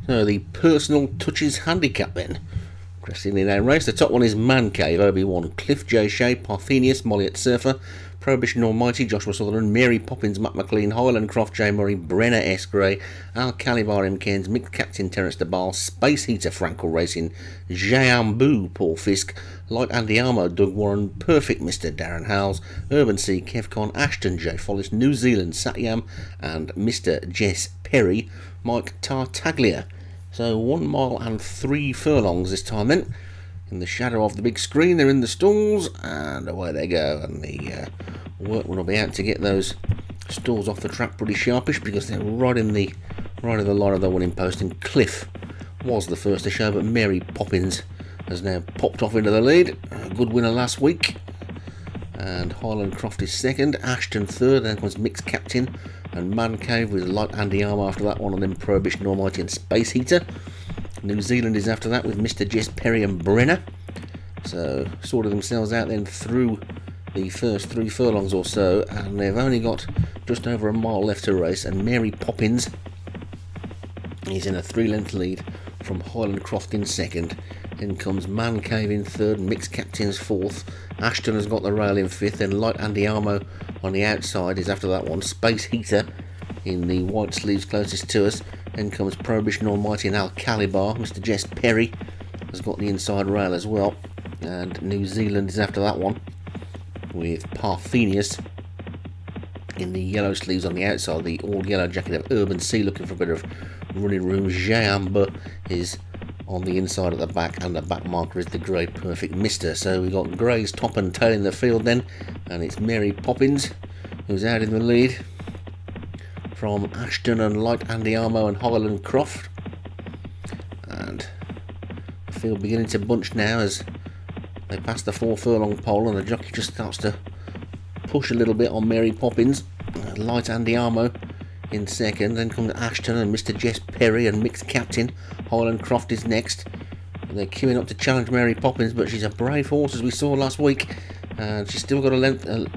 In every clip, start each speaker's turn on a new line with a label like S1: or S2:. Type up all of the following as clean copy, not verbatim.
S1: So the personal touches handicap then. Pressing in our race. The top one is Man Cave, Obi-Wan, Cliff J. Shea, Parthenius, Molliet Surfer, Prohibition Almighty, Joshua Sutherland, Mary Poppins, Matt McLean, Highland Croft, J. Murray, Brenner S. Gray, Al Calibar M. Cairns, Mick Captain Terence DeBal, Space Heater Frankel Racing, Jayambu Paul Fisk, Light Andy Armo, Doug Warren, Perfect Mr. Darren Howells, Urban C. Kevcon, Ashton J. Follis, New Zealand Satyam, and Mr. Jess Perry, Mike Tartaglia. So 1 mile and 3 furlongs this time then. In the shadow of the big screen, they're in the stalls, and away they go. And the workmen will be out to get those stalls off the track pretty sharpish, because they're right in the line of the winning post. And Cliff was the first to show, but Mary Poppins has now popped off into the lead. A good winner last week. And Highland Croft is second, Ashton third, then comes Mixed Captain, and Man Cave with Light Andy Armour after that one, and then Prohibition Almighty and Space Heater. New Zealand is after that with Mr. Jess Perry and Brenner. So sorted themselves out then through the first 3 furlongs or so, and they've only got just over a mile left to race, and Mary Poppins is in a 3-length lead from Highland Croft in second. Then comes Man Cave in third, Mixed Captain's fourth. Ashton has got the rail in fifth, then Light Andy Armo on the outside is after that one. Space Heater in the white sleeves closest to us. Then comes Prohibition Almighty and Al Calibar. Mr. Jess Perry has got the inside rail as well. And New Zealand is after that one with Parthenius in the yellow sleeves on the outside. The all yellow jacket of Urban C looking for a bit of running room. Jayamba is on the inside at the back, and the back marker is the grey Perfect Mister. So we've got Grey's top and tail in the field then, and it's Mary Poppins who's out in the lead from Ashton and Light Andy Armo and Highland Croft. And the field beginning to bunch now as they pass the 4 furlong pole, and the jockey just starts to push a little bit on Mary Poppins. Light Andy Armo in second, then comes Ashton and Mr. Jess Perry and Mixed Captain. Highland Croft is next. And they're queuing up to challenge Mary Poppins, but she's a brave horse as we saw last week, and she's still got a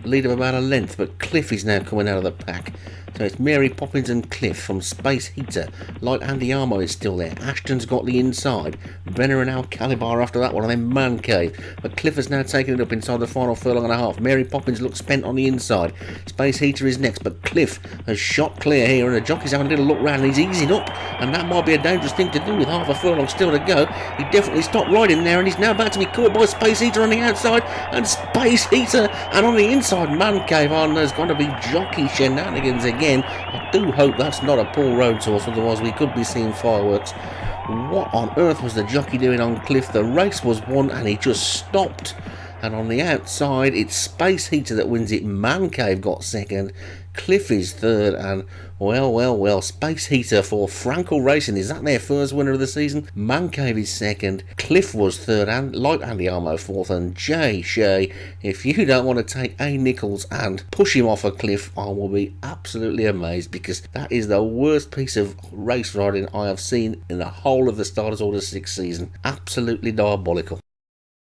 S1: lead of about a length, but Cliff is now coming out of the pack. So it's Mary Poppins and Cliff from Space Heater. Light Andy Armo is still there. Ashton's got the inside. Brenner and Al Calibar after that one, and then Man Cave. But Cliff has now taken it up inside the final furlong and a half. Mary Poppins looks spent on the inside. Space Heater is next, but Cliff has shot clear here, and the jockey's having a little look round, and he's easing up, and that might be a dangerous thing to do with half a furlong still to go. He definitely stopped right in there, and he's now about to be caught by Space Heater on the outside, and Space Heater, and on the inside Man Cave. On there's going to be jockey shenanigans again. I do hope that's not a Paul Rhodes horse, otherwise we could be seeing fireworks. What on earth was the jockey doing on Cliff? The race was won and he just stopped. And on the outside, it's Space Heater that wins it. Man Cave got second. Cliff is third, and well, Space Heater for Frankel Racing. Is that their first winner of the season? Man Cave is second. Cliff was third, and Light Andy Armo fourth, and Jay Shea. If you don't want to take A. Nichols and push him off a cliff, I will be absolutely amazed, because that is the worst piece of race riding I have seen in the whole of the Starters Order 6 season. Absolutely diabolical.